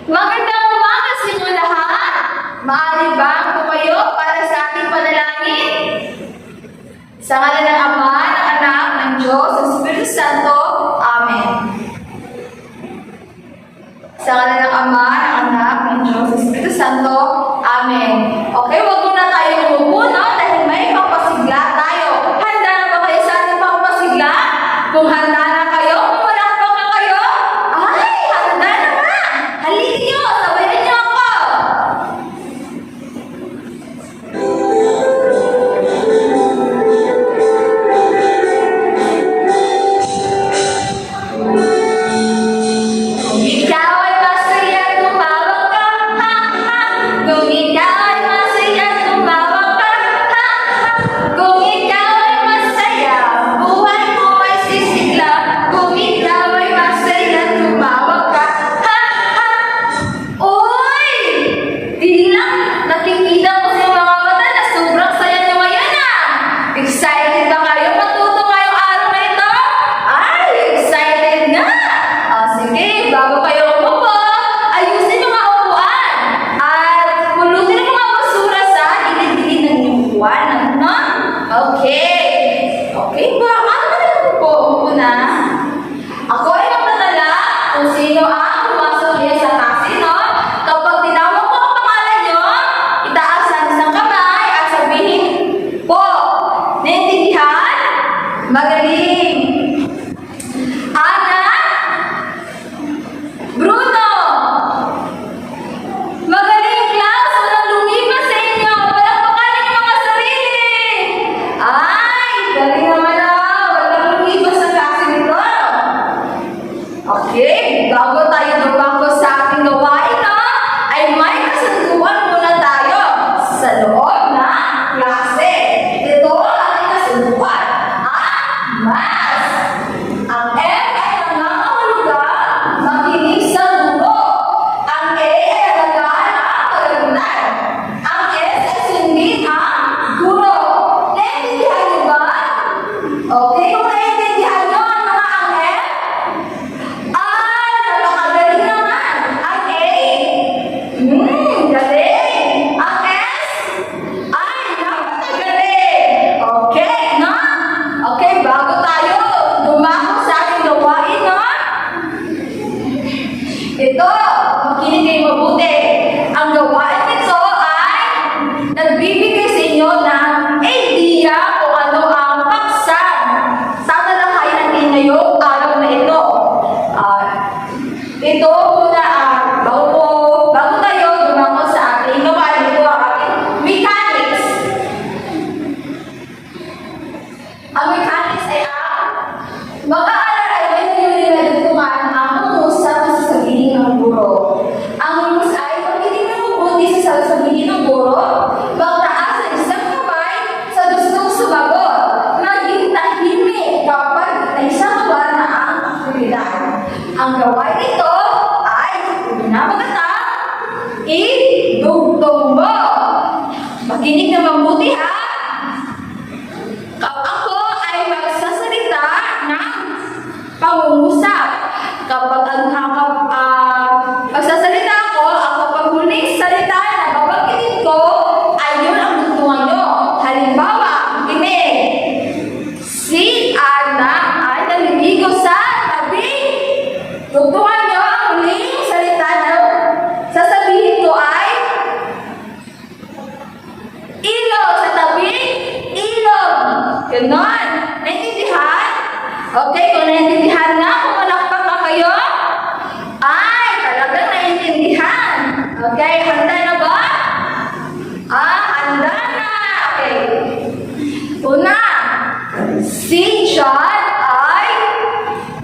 Magandang umaga sa inyo lahat! Maaari ba ang tumayo para sa ating panalangin? Sa ngalan ng Ama, ng Anak, ng Diyos, ng Espiritu Santo. Amen. Sa ngalan ng Ama, ng Anak, ng Diyos, ng Espiritu Santo. Amen. Okay, wag muna tayo umupo, no? Dahil may pampasigla tayo. Handa na ba kayo sa ating pampasigla? Kung handa na kayo, kung malakpak na kayo, ay, handa na nga! Halika nyo, sabayan nyo ako! Kung ikaw ay masaya, tumawag ka, ha, ha. Kung ikaw ay masaya, tumawag ka, ha, ha. Kung ikaw ay masaya, buhay mo ay sisigla. Kung ikaw ay masaya, tumawag ka, ha, ha. Uy! Tilang, nakikita ko sa mga mata na sobrang saya nyo ngayon, ah! Excited ba kayo matuto ngayong araw na ito? Ay, excited na! Sige, bago kayo umupo, ayusin yung mga upuan. At pulutin ang mga basura sa gilid-gilid ng inyong upuan. Ano? Okay. Okay ba? Ano na upo na? Ako ay magtatala kung sino ang pumasok niya sa taxi, no? Kapag tinawag ko ang pangalan nyo, itaas ang isang kamay at sabihin, po, naintindihan? Magaling! Ana? Bruno! Magaling, class! Walang lumipas sa inyo! Palakpakan ang mga sarili! Ay! Galing naman na! Walang lumipas sa klase nito! Okay, bago tayo dumako sa ating gawain, no? Ay may kasunduan muna tayo sa loob na klase. Ito ang ating kasunduan. Mas! Ang M ay nangangahulugang makinig sa guro. Ang A ay alagaan ang kalagutan. Ang S ay sundin ang guro. Naintindihan niyo ba? Okay, kung naintindihan niyo, ano nga ang M? Ay, napakagaling naman. Ang A? Galing. Ang S? Ay, napakagaling. Okay, no? Okay, bago tayo dumako sa ating gawain, no? Ito, makinig kayo mabuti. Ang gawain nito ay nagbibigay sa inyo ng idea kung ano ang paksa tatalakayin natin ngayong araw na ito. Ito muna, bago tayo dumako sa ating gawain, ito ang ating mechanics. Ang mechanics ay mag-aaral ay may nililin na dutungan ang pangusap sa sasabihin ng guro. Ang imus ay pagkinig ng mabuti sa sasabihin ng guro, magtaas ng isang kamay sa gustong sumagot, maging tahimik kapag ay isang lugar na ang aktibidad. Ang gawain nito ay pinamagata, idugtong mo. Makinig na mabuti, ha? Ako ay magsasalita ng pangungusap. Kapag magsasalita ako, ang kapag huling salita na babanggitin ko, ay yun ang dugtungan nyo. Halimbawa, kinig. Si Ana ay naliligo sa tabi. Dugtungan nyo ang huling salita na sasabihin ko ay ilog sa tabi, ilog. Ganon. Naintindihan? Okay, kung naintindihan na, kung malakpak na kayo, ay, talagang naintindihan. Okay, handa na ba? Handa na. Okay. Una, si John ay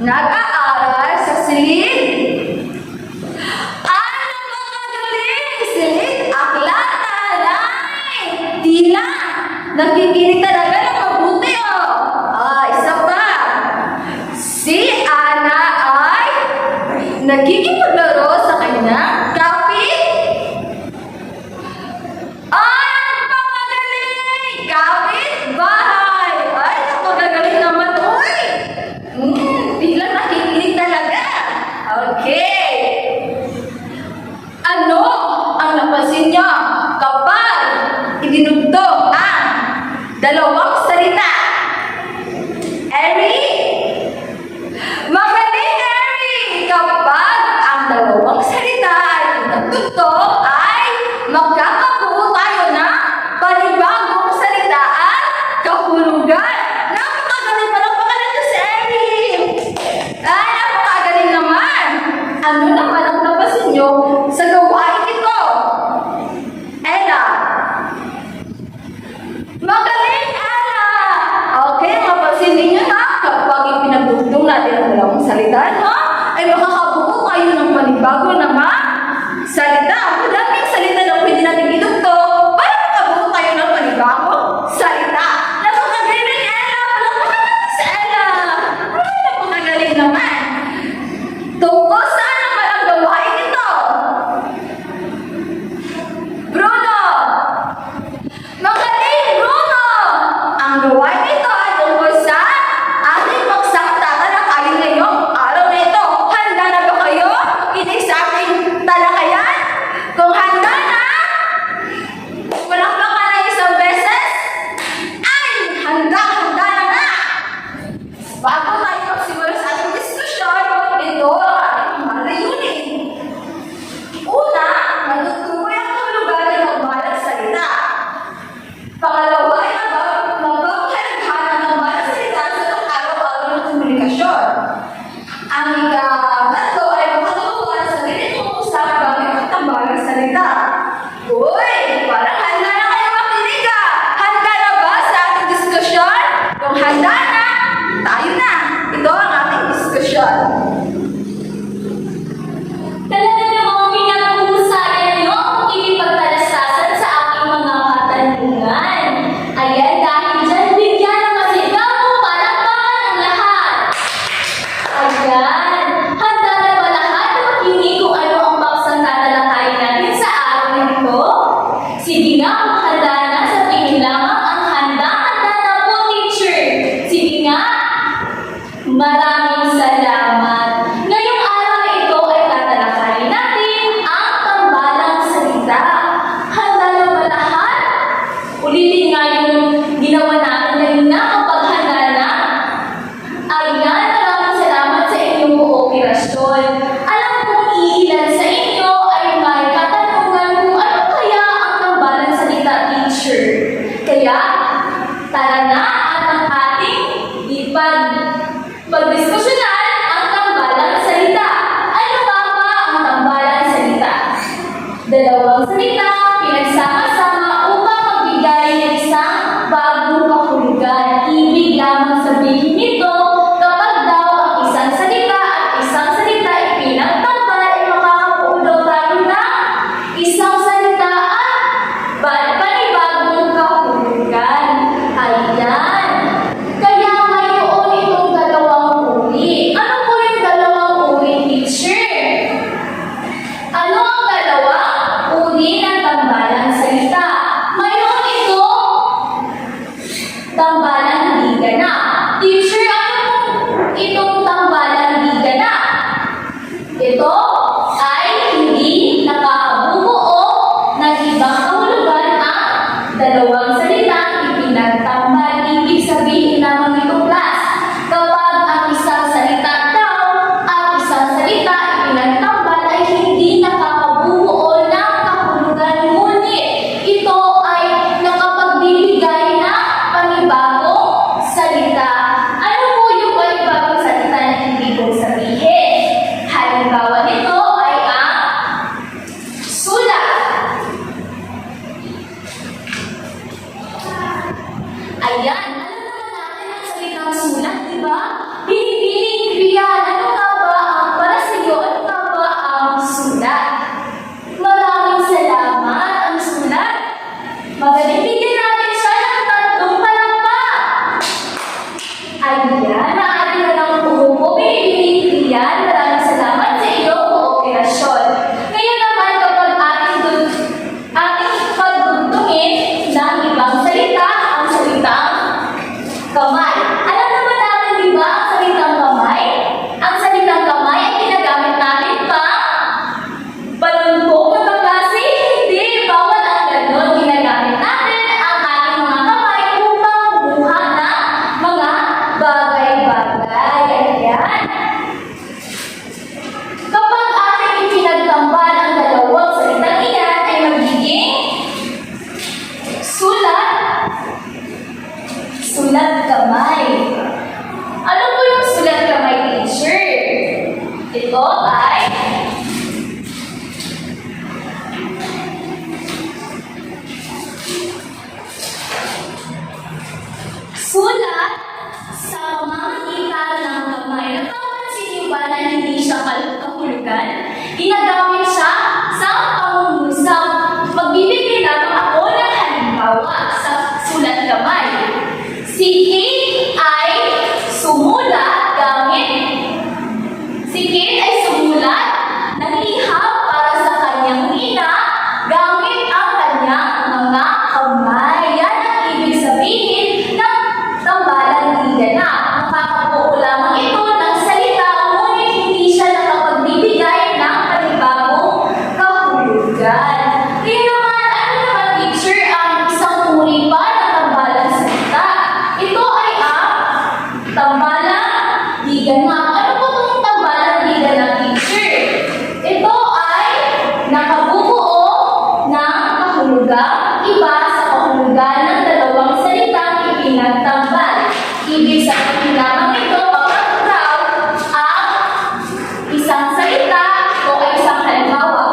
nag-aaral sa silid. Ano ba magaling? Silid, aklat, alay, tila. Nakikinig talaga ng mabuti, oh. Isa pa. Si Ana ay nagkikipaglaro sa kanyang kapit. Ay, ang pamagaling! Kapit bahay! Ay, napakagaling naman, uy! Biglang nakikinig talaga. Okay. pinagtugtog ay magkakabuo tayo na panibagong salita at kahulugan. Napakagaling pala pangalan niyo si Erin! Ay, napakagaling naman! Ano naman ang napasin niyo sa gawain ito? Ella. Magaling, Ella! Okay, mapasin ninyo na kapag ipinagdugtong natin ang dalawang salita, no? Ay makakabuo kayo ng panibago na salita. Madaming salita na pwede natin idugtong para makabuo tayo ng panibagong salita. Napakagaling, Ella! Palakpakan natin sa Ella! Ay, napakagaling naman! Tungkol saan naman ang gawain ito? Bruno! Magaling, Bruno! Ang gawain ito ay tungkol sa ating paksang tatalakayin ngayong araw na ito. Handa na ba kayo? Inig sa ating talakayan? Kung handa na, palakpakan na isang beses. Ay, handa na nga! Bago tayo magsimula sa ating diskusyon, ito ang ating mga layunin. Una, matutukoy ang kahulugan ng magbalang salita. Pangalawa ay magpapahalaghana ng magbalang salita sa pang-araw-araw ng komunikasyon. Ang ika-tatlo ay makatutukan sa ganitong usap gamit ang tambalang salita. Uy, parang handa na kayo makinig ah! Handa na ba sa ating diskusyon? Kung handa na, tayo na! Ito ang ating diskusyon. Talaga namang pinag-uusayan niyo ang ikipagtalastasan sa aking mga katanungan. Ayan, dahil dyan, bigyan ng masigabong palakpakan ang lahat. Ayan, handa na ba lahat na makinig kung ano ang paksang tatalakayin natin sa araw na ito? Sige nga, kung handa na, sabihin lamang ang handa-handa na po, teacher. Sige nga. Maraming salamat. Ngayong araw na ito ay tatalakayin natin ang tambalang salita. Handa na ba lahat? Ulitin nga yung ginawa natin kanina kapag handa na. Ayan, maraming salamat sa inyong kooperasyon. Alam kong iilan sa inyo ay may katanungan kung ano kaya ang tambalang salita, teacher. Kaya, tara na at ang ating pagdiskusyonan ang tambalang salita. Ano nga ba ang tambalang salita? Dalawang salita pinagsama-sama upang magbigay ng isang bagong kahulugan. Ibig lamang sabihin nito, kapag daw ang isang salita at isang salita ay pinagtambal ay makakapulo tayo ng isang salita at panibagong kahulugan. Ayan. Kaya mayroon itong dalawang uri. Ano po yung dalawang uri, teacher? Ano ang dalawang uri ng tambalang salita? Mayroon itong tambalang di ganap. Teacher, ano po itong tambalang di ganap? Ito ay hindi nakakabubuo ng ibang kahulugan ang dalawang salitang ipinagtambal. Ibig sabihin lamang ito, class, kapag ang isang salita daw at isang salita ipinagtambal ay hindi nakakabubuo ng kahulugan, ngunit ito ay nakapagbibigay ng panibagong salita. Ano po yung panibagong salita na ibig kong sabihin? Halimbawa nito ay ang sulat. Ayan, alam naman natin ang salitang sulat, di ba? Binibining kriyan, ano nga ba ang para sa iyo? Ano nga ba ang sulat? Maraming salamat ang sulat. Magaling, bigyan natin siya ng tatlong palakpak. Ayan, ang ating nalang buo po, binibining kriyan. Maraming salamat sa iyo, Ginagamit siya sa pangungusap. Magbibigay lamang ako ng halimbawa sa sulat kamay. Si Kate ay sumulat nanghihab para sa kanyang ina gamit ang kanyang mga kamay. Yan ang ibig sabihin ng tambalang di ganap. Nakakabuo lamang ito ng salita, ngunit hindi siya nakapagbibigay ng panibagong kahulugan. Kaya naman, ano naman teacher ang isang uri pa ng tambalang salita? Ito ay ang tambalang di ganap. Ano po itong tambalang di ganap, teacher? Ito ay nakabubuo ng kahulugang iba sa kahulugan ng dalawang salitang ipinagtambal. Ibig sabihin lamang ito kapag proud ang isang salita o ay isang halimbawa.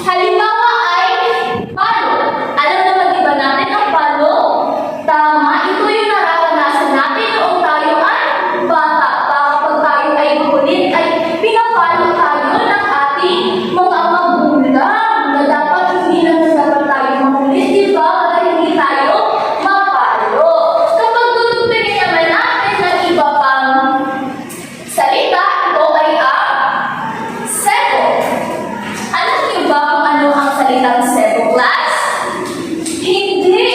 Halimbawa ay palo. Alam naman di ba natin ang palo? Tama, ito yung nararanasan natin noong tayo ay bata. Kapag tayo ay makulit, ay pinapalo tayo ng ating mga magulang na dapat hindi naman dapat tayo makulit, di ba? Para hindi tayo mapalo. Kapag tutugtugin naman natin ng iba pang salita, ito ay ang sebo. Alam niyo ba kung ano ang salitang sebo, class? Hindi!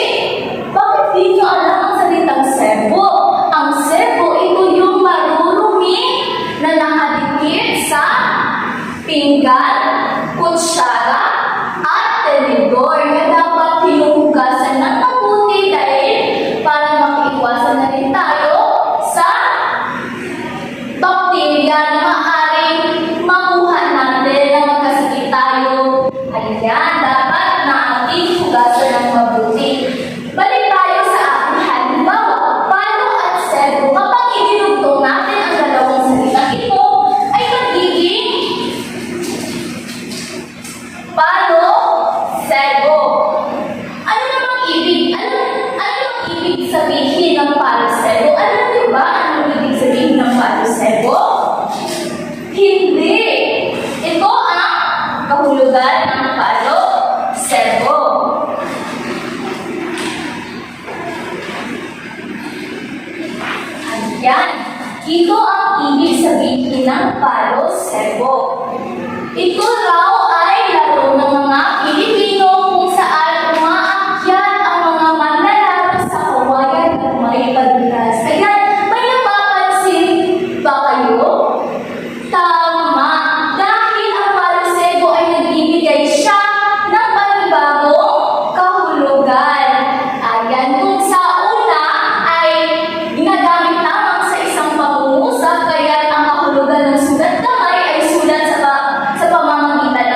Bakit di niyo alam ang salitang sebo? Ang sebo, ito yung marurumi na nakadikit sa pinggan, kutsara, at tenedor na dapat hinuhugasan ng mabuti dahil para makiiwasan na rin tayo sa bakterya na maaaring makuha natin na magkasakit tayo. Ayan, dapat na ating hugasan ng mabuti. Balik tayo sa ating halimbawa, palo at sebo. Kapag idinugtong natin ang dalawang salita ito, ay magiging palo, sebo. Ano namang ibig sabihin ng palo, sebo? Alam niyo ba ano ibig sabihin ng palo, sebo? Hindi. Ito ang kahulugan ng palo, sebo. Ayan. Ito ang ibig sabihin ng palo, sebo. Ito raw ay laro ng mga Pilipino kung saan umaakyat ang mga manlalaro sa kawayan at may padulas. Ayan, may napapansin ba kayo? Tama! Dahil ang palo, sebo ay nagbibigay siya ng panibagong kahulugan. Ayan, kung sa una ay ginagamit lamang sa isang pangungusap, kaya ang kahulugan ng sulat kamay ay sulat sa pamamagitan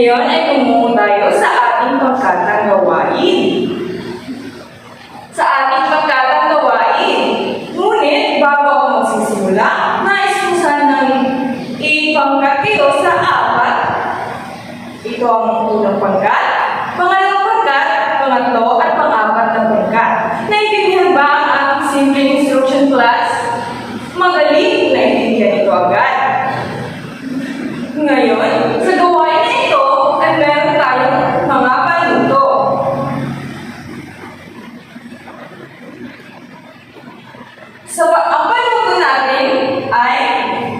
Ngayon ay tumungo tayo sa ating pangkatang gawain. Sa ating pangkatang gawain. Ngunit, bago ako magsisimula, nais ko sanang ipangkat kayo sa apat. Ito ang unang pangkat, pangalawang pangkat, pangatlo, at pang-apat na pangkat. Naintindihan ba ang ating simple instruction class? Magaling, naintindihan ito agad. Ngayon, sa gawain na ito, ay meron tayong mga panuto. Ang panuto natin ay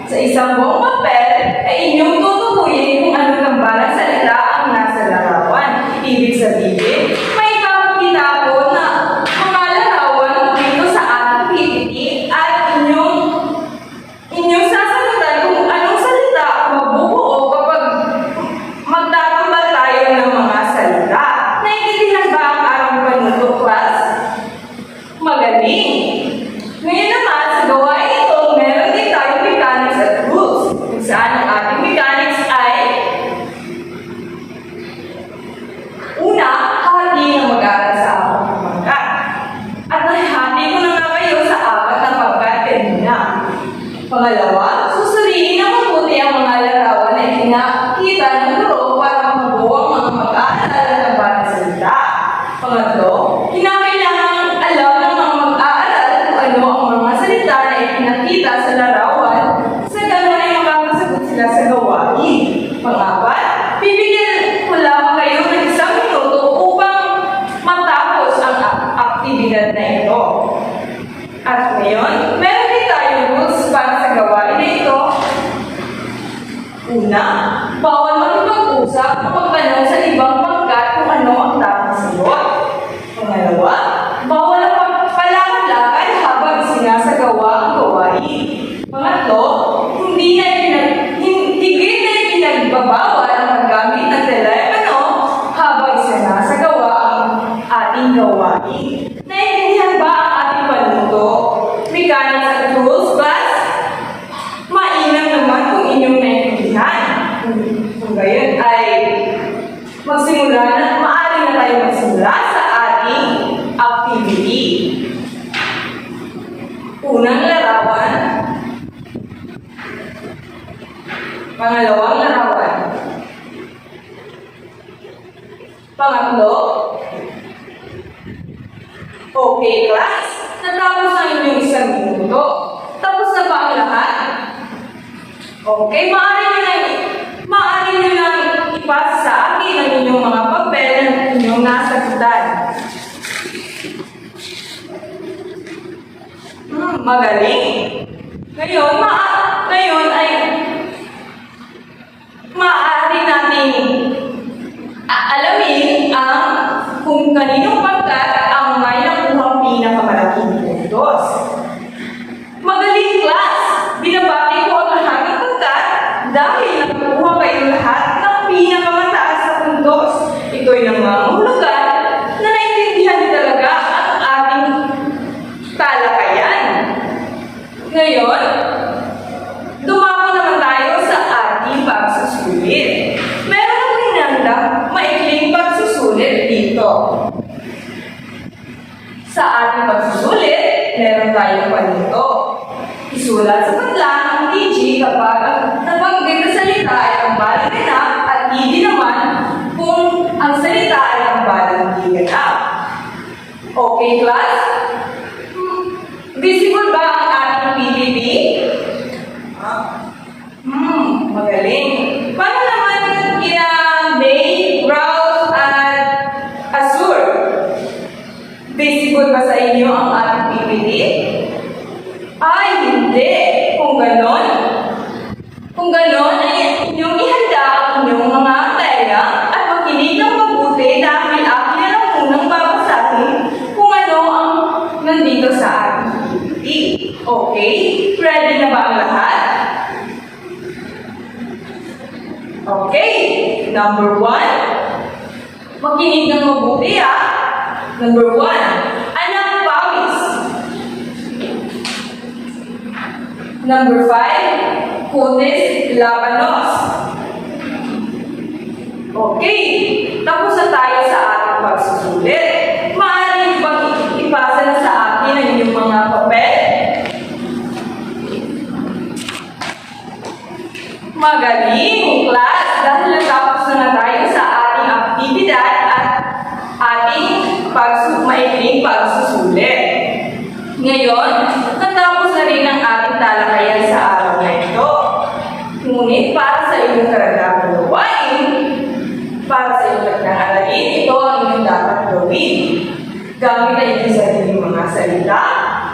sa isang buong papel ay inyong tutukuyin kung anong tambalang salita ang nasa larawan. Ibig sabihin, may ipapakita ako na mga larawan dito sa ating PPT at inyong sasagutan kung anong salita ang mabubuo kapag magtatambal tayo ng mga salita. Naiintindihan ba ang ating panuto, class? Magaling! Ngayon naman, sa gawain ito, meron din tayong mechanics at rules. Kung saan ang ating mechanics ay una, hati na mag-aaral sa apat na pangkat. At nahihati ko na nga kayo sa apat na pangkat kanina. Pangalawa, susuriin na mabuti ang mga larawan na ikinakita ng guro para mabuo ang mga mag-aaral ng bawat salita. Pangatlo, kinakailangan alam ng mga mag-aaral kung ano ang mga salita na ipinakita sa larawan, sa gano'n ay makakasagot sila sa gawain. Pang-apat, bibigyan ko lang kayo ng 1 minuto upang matapos ang aktibidad na ito. At ngayon, meron din tayong rules para sa gawain na ito. Una, bawal makipag-usap o magtanong sa ibang pangkat kung ano ang tamang sagot. Pangalawa, bawal ang palakad-lakad habang sinasagawa ang gawain. Pangatlo, higit na ipinagbabawal ang paggamit ng telepono habang sinasagawa ang ating gawain. Naiintindihan ba ang ating panuto? Mechanics at rules, class? Mainam naman kung inyong naiintindihan. Kung gayon ay maaari na tayo magsimula sa ating activity. Unang larawan. Pangalawang larawan. Pangatlo. Okay, class. Natapos na inyong 1 minuto. Tapos na ba ang lahat? Okay, maaari nyo lang ipasa sa akin ang inyong mga papel na inyong nasagutan. Magaling. Ngayon ay maaari natin alamin kung kaninong pangkat ang may nakuhang pinakamalaking puntos. Magaling, class! Binabati ko ang lahat ng pangkat dahil nakukuha kayo lahat ng pinakamataas na puntos. Ito'y nangangahulugan na naintindihan talaga ang ating talakayan. Ngayon, dumako naman tayo sa ating pagsusulit. Meron akong hinandang maikling pagsusulit dito. Sa ating pagsusulit, meron tayong panuto. Isulat sa padlang ang TG kapag ang nabanggit na salita ay ang balang ganap at TD naman kung ang salita ay ang balang di ganap. Okay, class? Visible ba ang ating PPT? Magaling. Paano naman kina May, Browse, at Azure? Visible ba sa inyo ang ating PPT? Ay, hindi. Kung ganon, ay inyong ihanda ang inyong mga tela at makinig ng mabuti dahil akin na lang unang babasahin kung ano ang nandito sa ating PPT. Okay? Ready na ba ang lahat? Okay. Number 1. Makinig ng mabuti, Number 1. Anak pawis. Number 5. Kutis labanos. Okay, tapos na tayo sa ating pagsusulit. Maaari bang ipasa na sa akin ang inyong mga papel? Magaling, class! Dahil natapos na tayo sa ating aktibidad at ating maikling pagsusulit. Ngayon, natapos na rin ang ating talakayan sa araw na ito. Ngunit para sa inyong karagdagang gawain, para sa inyong nag-aralin, ito ang inyong dapat gawin. Gamit ang inyong sariling mga salita,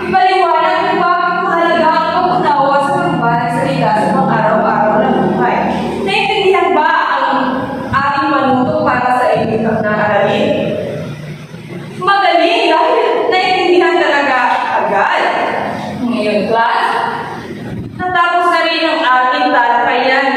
ipaliwanag kung bakit mahalaga ang pag-unawa sa pagbalang salita sa pang-araw-araw na buhay. Naintindihan ba ang ating panuto para sa inyong nag-aralin? Magaling dahil naintindihan talaga agad. Ngayon, class, natapos na rin ang ating talakayan